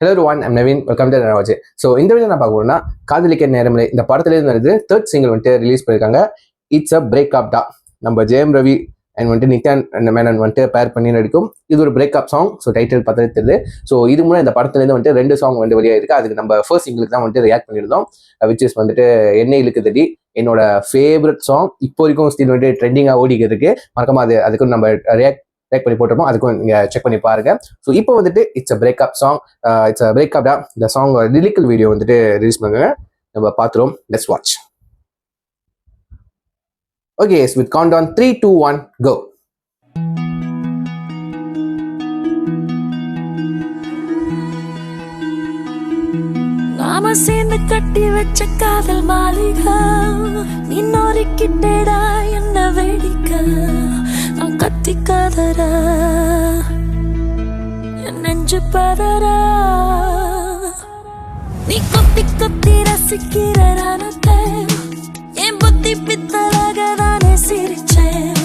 Hello everyone, I'm Naveen. Welcome to Navaje. So இந்த video நான் பார்க்க போறேன்னா காதலிக்க நேரமில்லை இந்த படத்துல இருந்து வருது தேர்ட் சிங்கிள் வந்துட்டு ரிலீஸ் பண்ணிருக்காங்க. இட்ஸ் அ பிரேக்அப் டா. நம்ம ஜெயம் ரவி அண்ட் வந்துட்டு நித்யான் மேனன் வந்துட்டு பேர் பண்ணி நடிக்கும். இது ஒரு பிரேக்அப் சாங். ஸோ டைட்டில் பார்த்தாலே தெரியுது. ஸோ இது முன்னாடி இந்த படத்துல இருந்து வந்துட்டு 2 சாங் வந்து வெளியாயிருக்கு. அதுக்கு நம்ம ஃபர்ஸ்ட் சிங்கிளுக்கு தான் வந்துட்டு ரியாக்ட் பண்ணியிருந்தோம். விச் இஸ் வந்துட்டு எண்ணெய் இழுக்குதடி, என்னோட ஃபேவரட் சாங். இப்போ வரைக்கும் ஸ்டில் வந்துட்டு ட்ரெண்டிங்காக ஓடிக்கிட்டு இருக்கு. மறக்காம அதுக்கும் நம்ம ரியாக்ட் பண்ணி போட்டிருப்போம். அதுக்கும் நீங்க செக் பண்ணி பாருங்க. ஸோ இப்போ வந்துட்டு it's a breakup song. It's a breakup டா. இந்த சாங் லிரிக்கல் வீடியோ வந்துட்டு ரிலீஸ் பண்ணுங்க. நம்ம பார்த்துருவோம். Let's watch. Okay, with count on 3, 2, 1 கோ. நாம சேர்ந்து கட்டி வச்ச காதல் மாளிகை, இன்னொரு கிட்டடா என்ன வேடிக்கை, நான் கத்தி கதற நெஞ்சு பதற, நீ கொத்தி கொத்தி ரசிக்கிற ரணத்தை, என் புத்தி பித்தலாக தானே சிரிச்சேன்.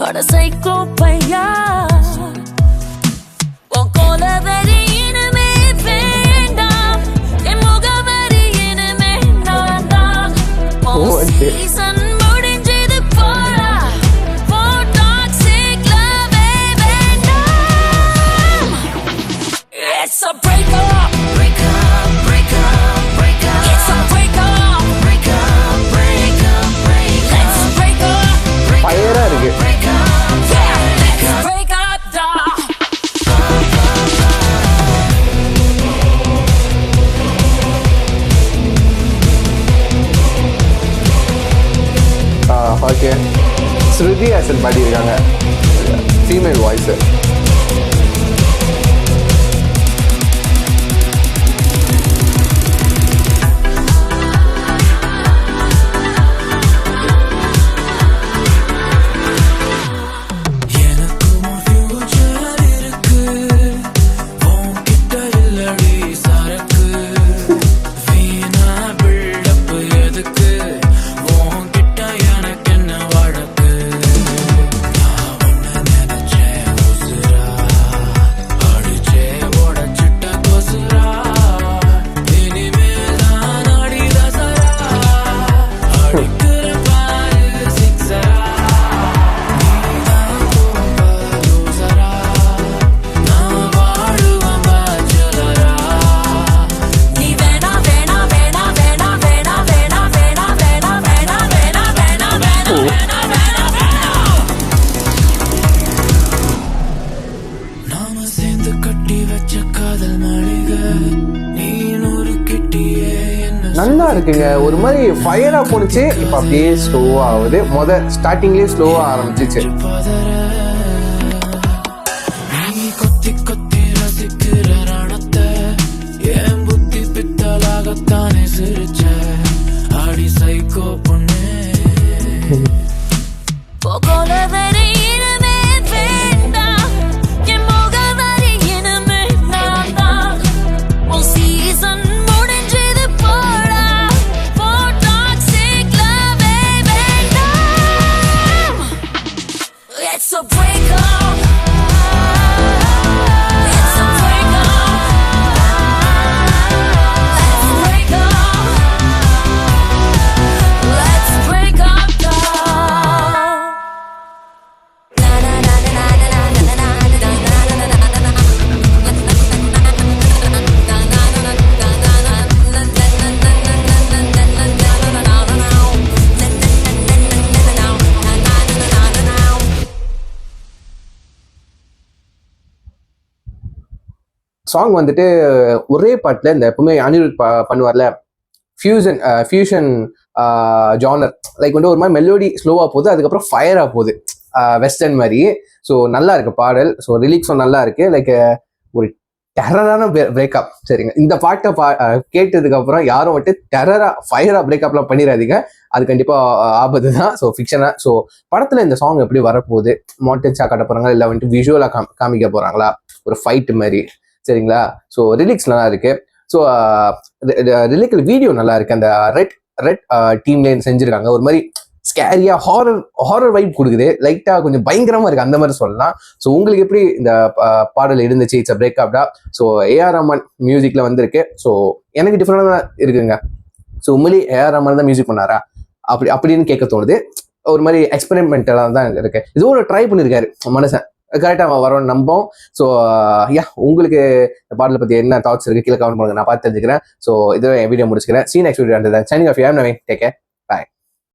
அட சைக்கோ பையா, உன் கோலவெறி இனிமே வேண்டாம், என் முகவரி இனிமே நான் தான். சீசன் முடிஞ்சது போடா, for toxic love வேண்டாம். It's a breakup, breakup, breakup, breakup. It's a breakup, breakup, breakup, breakup. Let's break up, break ஃபயரா இருக்கு. yeah, let's break up, dog. Okay, Shruti Haasan பாடியிருக்காங்க, ஃபீமேல் வாய்ஸ். நல்லா இருக்குங்க, ஒரு மாதிரி ஃபயரா போனுச்சு. இப்ப அப்படியே ஸ்லோவா ஆகுது. ஸ்டார்டிங்லயே ஸ்லோவா ஆரம்பிச்சிச்சு. கொத்தி கொத்தி ரசிக்கிற ரணத்தை, என் புத்தி பித்தலாகத்தானே சிரிச்ச, அடி சைக்கோ பொண்ணு. போகலவரை இனிமே வேண்டாம், என் முகவரி இனிமே நான் தான். உன் சீசன் முடிஞ்சது போடா, for toxic love வேண்டாம். It's a breakup, it's a breakup, let's break up, let's break up, dog. Na na na na na na na na na song வந்துட்டு ஒரே பாட்டுல இந்த எப்பவுமே அனிருத் பண்ணுவார்ல, ஃபியூஷன் ஜானர். லைக் வந்து ஒரு மாதிரி மெலோடி ஸ்லோவா போகுது, அதுக்கப்புறம் ஃபயரா போகுது, வெஸ்டர்ன் மாதிரி. ஸோ நல்லா இருக்கு பாடல். ஸோ ரிலீக்ஸும் நல்லா இருக்கு. லைக் ஒரு டெரரான பிரேக்கப். சரிங்க, இந்த பாட்டை கேட்டதுக்கு அப்புறம் யாரும் வந்துட்டு டெரரா ஃபயரா பிரேக்கப்லாம் பண்ணிடாதீங்க. அது கண்டிப்பா ஆபத்து தான். ஸோ ஃபிக்ஷனா. ஸோ படத்துல இந்த சாங் எப்படி வரப்போகுது, மோட்டன்ஸா காட்ட போறாங்களா, இல்லை வந்துட்டு விஷுவலா காமிக்க போறாங்களா, ஒரு ஃபைட் மாதிரி. சரிங்களா. ஸோ ரிலிக்ஸ் நல்லா இருக்கு. ஸோ ரிலிக்கல் வீடியோ நல்லா இருக்கு. அந்த ரெட் டீம்ல செஞ்சிருக்காங்க. ஒரு மாதிரி ஸ்கேரியா ஹாரர் வைப் கொடுக்குது, லைட்டா கொஞ்சம் பயங்கரமா இருக்கு, அந்த மாதிரி சொல்லலாம். ஸோ உங்களுக்கு எப்படி இந்த பாடல் இருந்துச்சு? இட்ஸ் பிரேக்கப் டா. ஸோ ஏஆர் ரஹ்மான் மியூசிக்ல வந்திருக்கு. ஸோ எனக்கு டிஃப்ரெண்டா இருக்குங்க. ஸோ உண்மையிலேயே ஏஆர் ரஹ்மான் தான் மியூசிக் பண்ணாரா அப்படின்னு கேட்க தோணுது. ஒரு மாதிரி எக்ஸ்பெரிமெண்டலா தான் இருக்கு. இது ஒரு ட்ரை பண்ணியிருக்காரு மனுஷன், கரெக்டாக வரோன்னு நம்போம். ஸோ உங்களுக்கு இந்த பாடலை பற்றி என்ன தாட்ஸ் இருக்கு கீழே கமெண்ட் பண்ணுங்க, நான் பார்த்து தெரிஞ்சுக்கிறேன். ஸோ இதோ என் வீடியோ முடிச்சுக்கிறேன். See in next video. Signing off. I am Naveen. Take care.